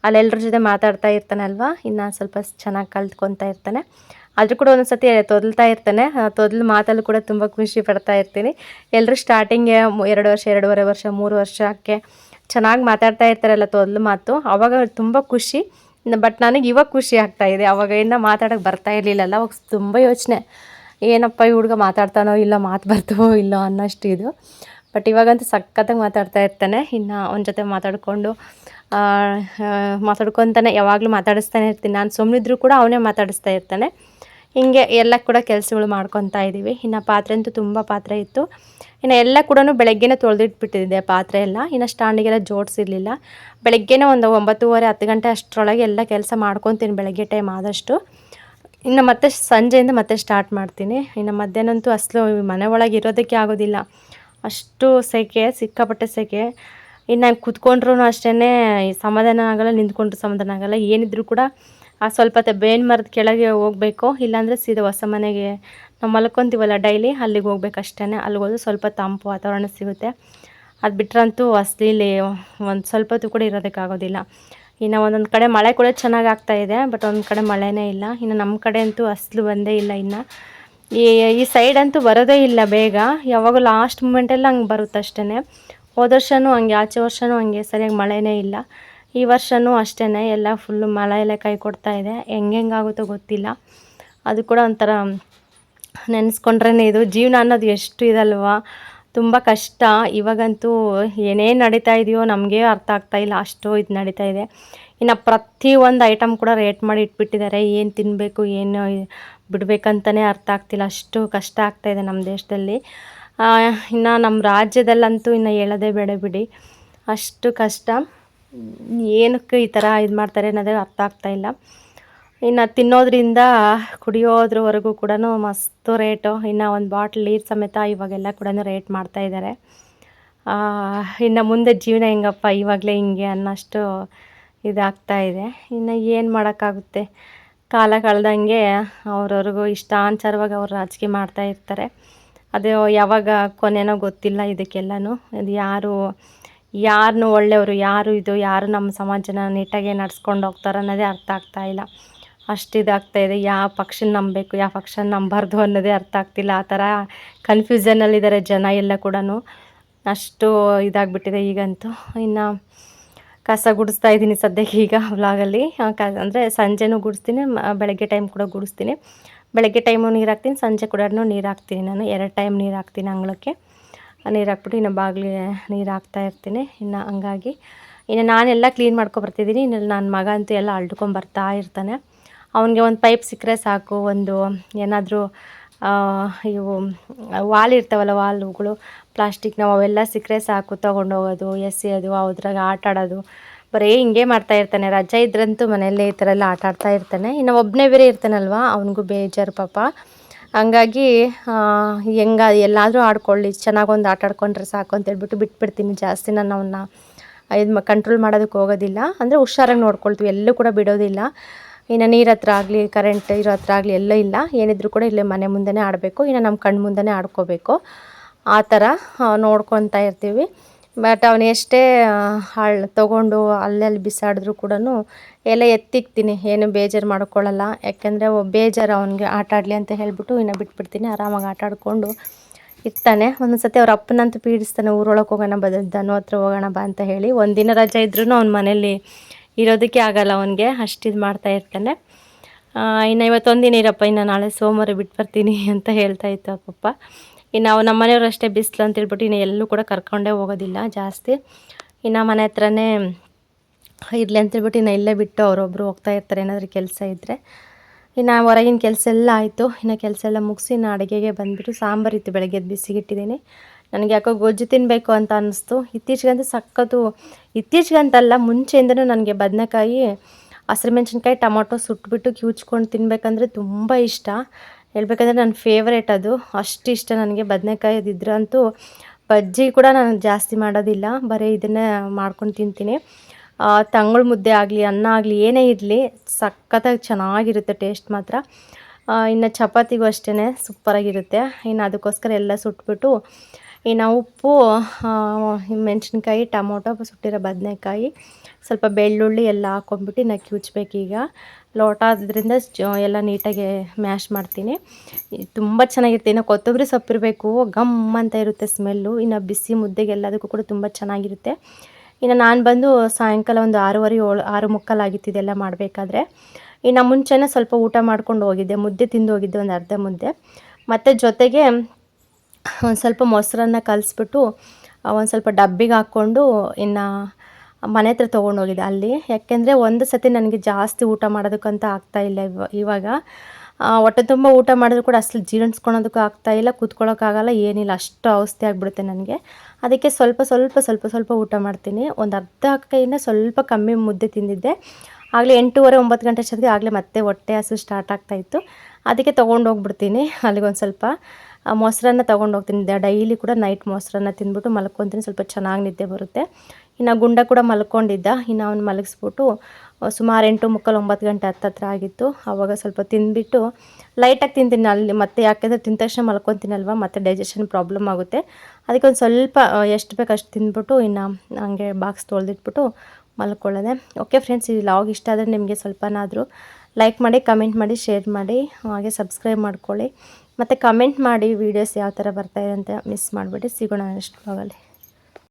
ಅಲ್ಲೆಲ್ಲರ ಜೊತೆ ಮಾತಾಡ್ತಾ ಇರ್ತಾನಲ್ವ, ಇನ್ನು ಸ್ವಲ್ಪ ಚೆನ್ನಾಗಿ ಕಲ್ತ್ಕೊತಾ ಇರ್ತಾನೆ. ಆದರೂ ಕೂಡ ಒಂದೊಂದು ಸತಿ ತೊದಲ್ತಾ ಇರ್ತಾನೆ. ತೊದಲು ಮಾತಲ್ಲೂ ಕೂಡ ತುಂಬ ಖುಷಿ ಪಡ್ತಾ ಇರ್ತೀನಿ. ಎಲ್ಲರೂ ಸ್ಟಾರ್ಟಿಂಗ್ಗೆ 2 ವರ್ಷ, 2.5 ವರ್ಷ, 3 ವರ್ಷಕ್ಕೆ ಚೆನ್ನಾಗಿ ಮಾತಾಡ್ತಾ ಇರ್ತಾರಲ್ಲ ತೊದಲು ಮಾತು, ಆವಾಗ ತುಂಬ ಖುಷಿ. ಬಟ್ ನನಗೆ ಇವಾಗ ಖುಷಿ ಆಗ್ತಾಯಿದೆ. ಆವಾಗ ಇನ್ನೂ ಮಾತಾಡೋಕ್ಕೆ ಬರ್ತಾ ಇರಲಿಲ್ಲಲ್ಲ, ಅವಾಗ ತುಂಬ ಯೋಚನೆ, ಏನಪ್ಪ ಈ ಹುಡುಗ ಮಾತಾಡ್ತಾನೋ ಇಲ್ಲ, ಮಾತು ಬರ್ತವೋ ಇಲ್ಲೋ ಅನ್ನೋಷ್ಟು ಇದು. ಬಟ್ ಇವಾಗಂತೂ ಸಖತ್ತಾಗಿ ಮಾತಾಡ್ತಾ ಇರ್ತಾನೆ. ಇನ್ನು ಅವನ ಜೊತೆ ಮಾತಾಡ್ಕೊತಾನೆ ಯಾವಾಗಲೂ ಮಾತಾಡಿಸ್ತಾನೆ ಇರ್ತೀನಿ. ನಾನು ಸುಮ್ಮನಿದ್ರು ಕೂಡ ಅವನೇ ಮಾತಾಡಿಸ್ತಾ ಇರ್ತಾನೆ. ಹಿಂಗೆ ಎಲ್ಲ ಕೂಡ ಕೆಲಸಗಳು ಮಾಡ್ಕೊತಾ ಇದ್ದೀವಿ. ಇನ್ನು ಪಾತ್ರೆ ಅಂತೂ ತುಂಬ ಪಾತ್ರೆ ಇತ್ತು. ಇನ್ನು ಎಲ್ಲ ಕೂಡ ಬೆಳಗ್ಗೆನೇ ತೊಳೆದಿಟ್ಬಿಟ್ಟಿದ್ದೆ ಪಾತ್ರೆ ಎಲ್ಲ. ಇನ್ನು ಸ್ಟ್ಯಾಂಡಿಗೆಲ್ಲ ಜೋಡಿಸಿರಲಿಲ್ಲ. ಬೆಳಗ್ಗೆನೇ ಒಂದು 9:30, 10 ಗಂಟೆ ಅಷ್ಟರೊಳಗೆ ಎಲ್ಲ ಕೆಲಸ ಮಾಡ್ಕೊತೀನಿ, ಬೆಳಗ್ಗೆ ಟೈಮ್ ಆದಷ್ಟು. ಇನ್ನು ಮತ್ತೆ ಸಂಜೆಯಿಂದ ಮತ್ತೆ ಸ್ಟಾರ್ಟ್ ಮಾಡ್ತೀನಿ. ಇನ್ನು ಮಧ್ಯಾಹ್ನ ಅಂತೂ ಅಸಲು ಮನೆ ಒಳಗೆ ಇರೋದಕ್ಕೆ ಆಗೋದಿಲ್ಲ, ಅಷ್ಟು ಸೆಕೆ, ಸಿಕ್ಕಾಪಟ್ಟೆ ಸೆಕೆ. ಇನ್ನು ಕೂತ್ಕೊಂಡ್ರೂ ಅಷ್ಟೇ ಸಮಾಧಾನ ಆಗಲ್ಲ, ನಿಂತ್ಕೊಂಡ್ರು ಸಮಾಧಾನ ಆಗಲ್ಲ. ಏನಿದ್ರು ಕೂಡ ಸ್ವಲ್ಪ ಬೇವಿನ ಮರದ ಕೆಳಗೆ ಹೋಗಬೇಕು, ಇಲ್ಲಾಂದರೆ ಸೀದಾ ಹೊಸ ಮನೆಗೆ ನಾವು ಮಲ್ಕೊತೀವಲ್ಲ ಡೈಲಿ, ಅಲ್ಲಿಗೆ ಹೋಗ್ಬೇಕು ಅಷ್ಟೇ. ಅಲ್ಲಿಗೆ ಹೋದ್ರೆ ಸ್ವಲ್ಪ ತಂಪು ವಾತಾವರಣ ಸಿಗುತ್ತೆ. ಅದು ಬಿಟ್ರಂತೂ ಅಸಲಿ ಒಂದು ಸ್ವಲ್ಪ ಹೊತ್ತು ಕೂಡ ಇರೋದಕ್ಕಾಗೋದಿಲ್ಲ. ಇನ್ನು ಒಂದೊಂದು ಕಡೆ ಮಳೆ ಕೂಡ ಚೆನ್ನಾಗಿ ಆಗ್ತಾಯಿದೆ, ಬಟ್ ಒಂದು ಕಡೆ ಮಳೆನೇ ಇಲ್ಲ. ಇನ್ನು ನಮ್ಮ ಕಡೆ ಅಂತೂ ಅಸಲು ಬಂದೇ ಇಲ್ಲ. ಇನ್ನು ಈ ಸೈಡ್ ಅಂತೂ ಬರೋದೇ ಇಲ್ಲ ಬೇಗ, ಯಾವಾಗ ಲಾಸ್ಟ್ ಮೂಮೆಂಟೆಲ್ಲ ಹಂಗೆ ಬರುತ್ತೆ ಅಷ್ಟೇ. ಹೋದ ವರ್ಷವೂ ಹಂಗೆ, ಆಚೆ ವರ್ಷವೂ ಹಂಗೆ ಸರಿಯಾಗಿ ಮಳೆನೇ ಇಲ್ಲ. ಈ ವರ್ಷವೂ ಅಷ್ಟೇ, ಎಲ್ಲ ಫುಲ್ಲು ಮಳೆ ಎಲ್ಲ ಕೈ ಕೊಡ್ತಾ ಇದೆ. ಹೆಂಗಾಗುತ್ತೋ ಗೊತ್ತಿಲ್ಲ. ಅದು ಕೂಡ ಒಂಥರ ನೆನೆಸ್ಕೊಂಡ್ರೇ ಇದು ಜೀವನ ಅನ್ನೋದು ಎಷ್ಟು ಇದಲ್ವ, ತುಂಬ ಕಷ್ಟ. ಇವಾಗಂತೂ ಏನೇನು ನಡೀತಾ ಇದೆಯೋ ನಮಗೆ ಅರ್ಥ ಆಗ್ತಾಯಿಲ್ಲ, ಅಷ್ಟು ಇದು ನಡೀತಾ ಇದೆ. ಇನ್ನು ಪ್ರತಿಯೊಂದು ಐಟಮ್ ಕೂಡ ರೇಟ್ ಮಾಡಿ ಇಟ್ಬಿಟ್ಟಿದ್ದಾರೆ. ಏನು ತಿನ್ನಬೇಕು, ಏನು ಬಿಡಬೇಕಂತಲೇ ಅರ್ಥ ಆಗ್ತಿಲ್ಲ, ಅಷ್ಟು ಕಷ್ಟ ಆಗ್ತಾಯಿದೆ ನಮ್ಮ ದೇಶದಲ್ಲಿ. ಇನ್ನು ನಮ್ಮ ರಾಜ್ಯದಲ್ಲಂತೂ ಇನ್ನು ಹೇಳೋದೇ ಬೇಡ ಬಿಡಿ, ಅಷ್ಟು ಕಷ್ಟ. ಏನಕ್ಕೆ ಈ ಥರ ಇದು ಮಾಡ್ತಾರೆ ಅನ್ನೋದೇ ಅರ್ಥ ಆಗ್ತಾಯಿಲ್ಲ. ಇನ್ನು ತಿನ್ನೋದ್ರಿಂದ ಕುಡಿಯೋದ್ರವರೆಗೂ ಕೂಡ ಮಸ್ತು ರೇಟು. ಇನ್ನು ಒಂದು ಬಾಟ್ಲ್ ನೀರು ಸಮೇತ ಇವಾಗೆಲ್ಲ ಕೂಡ ರೇಟ್ ಮಾಡ್ತಾಯಿದ್ದಾರೆ. ಇನ್ನು ಮುಂದೆ ಜೀವನ ಹೆಂಗಪ್ಪ, ಇವಾಗಲೇ ಹಿಂಗೆ ಅನ್ನೋಷ್ಟು ಇದಾಗ್ತಾಯಿದೆ. ಇನ್ನು ಏನು ಮಾಡೋಕ್ಕಾಗುತ್ತೆ, ಕಾಲ ಕಳೆದಂಗೆ ಅವ್ರವ್ರಿಗೂ ಇಷ್ಟಾನುಸಾರವಾಗಿ ಅವ್ರು ರಾಜಕೀಯ ಮಾಡ್ತಾ ಇರ್ತಾರೆ. ಅದು ಯಾವಾಗ ಕೊನೆನೋ ಗೊತ್ತಿಲ್ಲ ಇದಕ್ಕೆಲ್ಲನೂ. ಅದು ಯಾರನ್ನು ಒಳ್ಳೆಯವರು, ಯಾರು ನಮ್ಮ ಸಮಾಜನ ನೀಟಾಗಿ ನಡ್ಸ್ಕೊಂಡು ಹೋಗ್ತಾರೆ ಅನ್ನೋದೇ ಅರ್ಥ ಆಗ್ತಾಯಿಲ್ಲ. ಅಷ್ಟು ಇದಾಗ್ತಾಯಿದೆ. ಯಾವ ಪಕ್ಷನ ನಂಬಬೇಕು, ಯಾವ ಪಕ್ಷನ ನಂಬಾರ್ದು ಅನ್ನೋದೇ ಅರ್ಥ ಆಗ್ತಿಲ್ಲ. ಆ ಥರ ಕನ್ಫ್ಯೂಷನಲ್ಲಿದ್ದಾರೆ ಜನ ಎಲ್ಲ ಕೂಡ, ಅಷ್ಟು ಇದಾಗ್ಬಿಟ್ಟಿದೆ ಈಗಂತೂ. ಇನ್ನು ಕಸ ಗುಡಿಸ್ತಾ ಇದ್ದೀನಿ ಸದ್ಯಕ್ಕೆ ಈಗ ವ್ಲಾಗಲ್ಲಿ. ಅಂದರೆ ಸಂಜೆನೂ ಗುಡಿಸ್ತೀನಿ, ಬೆಳಗ್ಗೆ ಟೈಮ್ ಕೂಡ ಗುಡಿಸ್ತೀನಿ. ಬೆಳಗ್ಗೆ ಟೈಮು ನೀರು ಹಾಕ್ತೀನಿ, ಸಂಜೆ ಕೂಡ ನೀರು ಹಾಕ್ತೀನಿ. ನಾನು 2 ಟೈಮ್ ನೀರು ಹಾಕ್ತೀನಿ ಅಂಗಳಕ್ಕೆ. ನೀರು ಹಾಕ್ಬಿಟ್ಟು ಇನ್ನು ಬಾಗಿಲಿಗೆ ನೀರು ಹಾಕ್ತಾ ಇರ್ತೀನಿ. ಇನ್ನು ಹಂಗಾಗಿ ಇನ್ನು ನಾನೆಲ್ಲ ಕ್ಲೀನ್ ಮಾಡ್ಕೊಬರ್ತಿದ್ದೀನಿ. ಇನ್ನು ನನ್ನ ಮಗ ಅಂತೂ ಎಲ್ಲ ಅಲ್ಡ್ಕೊಂಬರ್ತಾ ಇರ್ತಾನೆ. ಅವನಿಗೆ ಒಂದು ಪೈಪ್ ಸಿಕ್ಕರೆ ಸಾಕು, ಒಂದು ಏನಾದರೂ ಇವು ವಾಲ್ ಇರ್ತಾವಲ್ಲ, ವಾಲ್ಗಳು ಪ್ಲಾಸ್ಟಿಕ್ನವು, ಅವೆಲ್ಲ ಸಿಕ್ಕರೆ ಸಾಕು, ತೊಗೊಂಡೋಗೋದು, ಎಸೆಯೋದು, ಅದ್ರಾಗ ಆಟ ಆಡೋದು, ಬರೀ ಹಿಂಗೆ ಮಾಡ್ತಾ ಇರ್ತಾನೆ. ರಜೆ ಇದ್ರಂತೂ ಮನೆಯಲ್ಲೇ ಈ ಥರ ಎಲ್ಲ ಆಟ ಆಡ್ತಾ ಇರ್ತಾನೆ. ಇನ್ನು ಒಬ್ಬನೇ ಬೇರೆ ಇರ್ತಾನಲ್ವ, ಅವನಿಗೂ ಬೇಜಾರು ಪಾಪ. ಹಂಗಾಗಿ ಎಲ್ಲಾದರೂ ಆಡ್ಕೊಳ್ಳಿ, ಚೆನ್ನಾಗೊಂದು ಆಟ ಆಡ್ಕೊಂಡ್ರೆ ಸಾಕು ಅಂತೇಳ್ಬಿಟ್ಟು ಬಿಟ್ಬಿಡ್ತೀನಿ. ಜಾಸ್ತಿ ನಾನು ಅವನ್ನ ಕಂಟ್ರೋಲ್ ಮಾಡೋದಕ್ಕೆ ಹೋಗೋದಿಲ್ಲ. ಅಂದರೆ ಹುಷಾರಾಗಿ ನೋಡ್ಕೊಳ್ತೀವಿ, ಎಲ್ಲೂ ಕೂಡ ಬಿಡೋದಿಲ್ಲ. ಇನ್ನು ನೀರು ಹತ್ರ ಆಗಲಿ, ಕರೆಂಟ್ ಇರೋ ಹತ್ರ ಆಗಲಿ, ಎಲ್ಲೂ ಇಲ್ಲ. ಏನಿದ್ರು ಕೂಡ ಇಲ್ಲೇ ಮನೆ ಮುಂದೆನೇ ಆಡಬೇಕು, ಇನ್ನು ನಮ್ಮ ಕಣ್ಣು ಮುಂದೆನೇ ಆಡ್ಕೋಬೇಕು. ಆ ಥರ ನೋಡ್ಕೊತಾ ಇರ್ತೀವಿ. ಬಟ್ ಅವನು ಎಷ್ಟೇ ತೊಗೊಂಡು ಅಲ್ಲೆಲ್ಲಿ ಬಿಸಾಡಿದ್ರು ಕೂಡ ಎಲ್ಲ ಎತ್ತಿಕ್ತೀನಿ, ಏನು ಬೇಜಾರು ಮಾಡ್ಕೊಳ್ಳಲ್ಲ. ಯಾಕೆಂದರೆ ಬೇಜಾರು ಅವನಿಗೆ ಆಟ ಆಡಲಿ ಅಂತ ಹೇಳ್ಬಿಟ್ಟು ಇನ್ನು ಬಿಟ್ಬಿಡ್ತೀನಿ. ಆರಾಮಾಗಿ ಆಟ ಆಡಿಕೊಂಡು ಇರ್ತಾನೆ. ಒಂದೊಂದು ಸತಿ ಅವ್ರ ಅಪ್ಪನಂತೂ ಪೀಡಿಸ್ತಾನೆ, ಊರೊಳಗೆ ಹೋಗೋಣ ದನ ಹತ್ರ ಹೋಗೋಣ ಬಾ ಅಂತ ಹೇಳಿ. ಒಂದಿನ ರಜೆ ಇದ್ರೂ ಅವ್ನ ಮನೇಲಿ ಇರೋದಕ್ಕೆ ಆಗಲ್ಲ ಅವನಿಗೆ, ಅಷ್ಟು ಇದು ಮಾಡ್ತಾ ಇರ್ತಾನೆ. ಇನ್ನು ಇವತ್ತೊಂದಿನ ಇರಪ್ಪ, ಇನ್ನು ನಾಳೆ ಸೋಮವಾರ ಬಿಟ್ಟು ಬರ್ತೀನಿ ಅಂತ ಹೇಳ್ತಾ ಇತ್ತು ಪಪ್ಪ. ಇನ್ನು ನಮ್ಮ ಮನೆಯವರು ಅಷ್ಟೇ, ಬಿಸಿಲು ಅಂತೇಳ್ಬಿಟ್ಟು ಇನ್ನು ಎಲ್ಲೂ ಕೂಡ ಕರ್ಕೊಂಡೇ ಹೋಗೋದಿಲ್ಲ ಜಾಸ್ತಿ. ಇನ್ನು ಮನೆ ಹತ್ರನೇ ಇರಲಿ ಅಂತೇಳ್ಬಿಟ್ಟು ಇನ್ನು ಇಲ್ಲೇ ಬಿಟ್ಟು ಅವರೊಬ್ಬರು ಹೋಗ್ತಾ ಇರ್ತಾರೆ ಏನಾದರೂ ಕೆಲಸ ಇದ್ದರೆ. ಇನ್ನು ಹೊರಗಿನ ಕೆಲಸ ಎಲ್ಲ ಆಯಿತು. ಇನ್ನು ಕೆಲಸ ಎಲ್ಲ ಮುಗಿಸಿ ಇನ್ನು ಅಡುಗೆಗೆ ಬಂದುಬಿಟ್ಟು ಸಾಂಬಾರಿತ್ತು ಬೆಳಗ್ಗೆದು ಬಿಸಿಗಿಟ್ಟಿದ್ದೀನಿ. ನನಗೆ ಯಾಕೋ ಗೊಜ್ಜು ತಿನ್ನಬೇಕು ಅಂತ ಅನ್ನಿಸ್ತು. ಇತ್ತೀಚೆಗಂತೂ ಸಖತ್ತು, ಇತ್ತೀಚೆಗಂತಲ್ಲ ಮುಂಚೆಯಿಂದನೂ ನನಗೆ ಬದನೆಕಾಯಿ, ಹಸಿರು ಮೆಣಸಿನ್ಕಾಯಿ, ಟೊಮೊಟೊ ಸುಟ್ಬಿಟ್ಟು ಕಿವುಚ್ಕೊಂಡು ತಿನ್ನಬೇಕಂದ್ರೆ ತುಂಬ ಇಷ್ಟ. ಹೇಳ್ಬೇಕಂದ್ರೆ ನನ್ನ ಫೇವ್ರೇಟ್ ಅದು. ಅಷ್ಟು ಇಷ್ಟ ನನಗೆ ಬದನೆಕಾಯಿ. ಅದಿದ್ರಂತೂ ಬಜ್ಜಿ ಕೂಡ ನಾನು ಜಾಸ್ತಿ ಮಾಡೋದಿಲ್ಲ, ಬರೀ ಇದನ್ನೇ ಮಾಡ್ಕೊಂಡು ತಿಂತೀನಿ. ತಂಗಳು ಮುದ್ದೆ ಆಗಲಿ, ಅನ್ನ ಆಗಲಿ, ಏನೇ ಇರಲಿ ಸಖತ್ತಾಗಿ ಚೆನ್ನಾಗಿರುತ್ತೆ ಟೇಸ್ಟ್ ಮಾತ್ರ. ಇನ್ನು ಚಪಾತಿಗೂ ಅಷ್ಟೇ ಸೂಪರಾಗಿರುತ್ತೆ. ಇನ್ನು ಅದಕ್ಕೋಸ್ಕರ ಎಲ್ಲ ಸುಟ್ಬಿಟ್ಟು ಇನ್ನು ಉಪ್ಪು, ಮೆಣಸಿನ್ಕಾಯಿ, ಟೊಮೊಟೊ, ಸುಟ್ಟಿರೋ ಬದನೆಕಾಯಿ, ಸ್ವಲ್ಪ ಬೆಳ್ಳುಳ್ಳಿ ಎಲ್ಲ ಹಾಕ್ಕೊಂಬಿಟ್ಟು ಇನ್ನು ಕಿವುಚ್ಬೇಕೀಗ. ಲೋಟ ಆದ್ದರಿಂದ ಎಲ್ಲ ನೀಟಾಗಿ ಮ್ಯಾಶ್ ಮಾಡ್ತೀನಿ. ತುಂಬ ಚೆನ್ನಾಗಿರುತ್ತೆ. ಇನ್ನು ಕೊತ್ತಂಬರಿ ಸೊಪ್ಪಿರಬೇಕು, ಗಮ್ ಅಂತ ಇರುತ್ತೆ ಸ್ಮೆಲ್ಲು. ಇನ್ನು ಬಿಸಿ ಮುದ್ದೆಗೆ ಎಲ್ಲದಕ್ಕೂ ಕೂಡ ತುಂಬ ಚೆನ್ನಾಗಿರುತ್ತೆ. ಇನ್ನು ನಾನು ಬಂದು ಸಾಯಂಕಾಲ ಒಂದು 6:30 6:45 ಆಗಿತ್ತು ಇದೆಲ್ಲ ಮಾಡಬೇಕಾದ್ರೆ. ಇನ್ನು ಮುಂಚೆನೇ ಸ್ವಲ್ಪ ಊಟ ಮಾಡ್ಕೊಂಡು ಹೋಗಿದ್ದೆ, ಮುದ್ದೆ ತಿಂದು ಹೋಗಿದ್ದೆ, ಒಂದು ಅರ್ಧ ಮುದ್ದೆ. ಮತ್ತು ಜೊತೆಗೆ ಒಂದು ಸ್ವಲ್ಪ ಮೊಸರನ್ನ ಕಲಿಸ್ಬಿಟ್ಟು ಒಂದು ಸ್ವಲ್ಪ ಡಬ್ಬಿಗೆ ಹಾಕ್ಕೊಂಡು ಇನ್ನು ಮನೆ ಹತ್ರ ತೊಗೊಂಡೋಗಿದ್ದೆ ಅಲ್ಲಿ. ಯಾಕೆಂದರೆ ಒಂದು ಸತಿ ನನಗೆ ಜಾಸ್ತಿ ಊಟ ಮಾಡೋದಕ್ಕಂತ ಆಗ್ತಾಯಿಲ್ಲ ಇವಾಗ. ಹೊಟ್ಟೆ ತುಂಬ ಊಟ ಮಾಡಿದ್ರು ಕೂಡ ಅಸಲು ಜೀರ್ಣಿಸ್ಕೊಳೋದಕ್ಕೂ ಆಗ್ತಾಯಿಲ್ಲ, ಕೂತ್ಕೊಳ್ಳೋಕ್ಕಾಗಲ್ಲ, ಏನಿಲ್ಲ, ಅಷ್ಟು ಅವಸ್ಥೆ ಆಗಿಬಿಡುತ್ತೆ ನನಗೆ. ಅದಕ್ಕೆ ಸ್ವಲ್ಪ ಊಟ ಮಾಡ್ತೀನಿ. ಒಂದು ಅರ್ಧ ಕೈಯಿಂದ ಸ್ವಲ್ಪ ಕಮ್ಮಿ ಮುದ್ದೆ ತಿಂದಿದ್ದೆ. ಆಗಲೇ 8:30 9 ಗಂಟೆ ಅಷ್ಟೊತ್ತಿಗೆ ಆಗಲೇ ಮತ್ತೆ ಹೊಟ್ಟೆ ಹಸು ಸ್ಟಾರ್ಟ್ ಆಗ್ತಾಯಿತ್ತು. ಅದಕ್ಕೆ ತೊಗೊಂಡೋಗ್ಬಿಡ್ತೀನಿ ಅಲ್ಲಿಗೊಂದು ಸ್ವಲ್ಪ ಮೊಸರನ್ನ ತೊಗೊಂಡೋಗ್ತೀನಿ. ಡೈಲಿ ಕೂಡ ನೈಟ್ ಮೊಸರನ್ನ ತಿಂದ್ಬಿಟ್ಟು ಮಲ್ಕೊತೀನಿ, ಸ್ವಲ್ಪ ಚೆನ್ನಾಗಿ ನಿದ್ದೆ ಬರುತ್ತೆ. ಇನ್ನು ಗುಂಡ ಕೂಡ ಮಲ್ಕೊಂಡಿದ್ದ. ಇನ್ನು ಅವ್ನು ಮಲಗಿಸ್ಬಿಟ್ಟು ಸುಮಾರು 8:45 9 ಗಂಟೆ ಹತ್ತತ್ರ ಆಗಿತ್ತು. ಆವಾಗ ಸ್ವಲ್ಪ ತಿಂದುಬಿಟ್ಟು ಲೈಟಾಗಿ ತಿಂತೀನಿ ಅಲ್ಲಿ. ಮತ್ತೆ ಯಾಕೆಂದರೆ ತಿಂದ ತಕ್ಷಣ ಮಲ್ಕೊತೀನಲ್ವ, ಮತ್ತು ಡೈಜೆಷನ್ ಪ್ರಾಬ್ಲಮ್ ಆಗುತ್ತೆ. ಅದಕ್ಕೆ ಒಂದು ಸ್ವಲ್ಪ ಎಷ್ಟು ಬೇಕು ಅಷ್ಟು ತಿಂದ್ಬಿಟ್ಟು ಇನ್ನು ಹಂಗೆ ಬಾಕ್ಸ್ ತೊಳೆದಿಟ್ಬಿಟ್ಟು ಮಲ್ಕೊಳ್ಳೋದೆ. ಓಕೆ ಫ್ರೆಂಡ್ಸ್, ಈ ವ್ಲಾಗ್ ಇಷ್ಟ ಆದರೆ ನಿಮಗೆ ಸ್ವಲ್ಪನಾದರೂ ಲೈಕ್ ಮಾಡಿ, ಕಮೆಂಟ್ ಮಾಡಿ, ಶೇರ್ ಮಾಡಿ, ಹಾಗೆ ಸಬ್ಸ್ಕ್ರೈಬ್ ಮಾಡ್ಕೊಳ್ಳಿ. ಮತ್ತು ಕಮೆಂಟ್ ಮಾಡಿ ವೀಡಿಯೋಸ್ ಯಾವ ಥರ ಬರ್ತಾಯಿದೆ ಅಂತ ಮಿಸ್ ಮಾಡಿಬಿಡಿ. ಸಿಗೋಣ ನೆಕ್ಸ್ಟ್ ವ್ಲಾಗಲ್ಲಿ.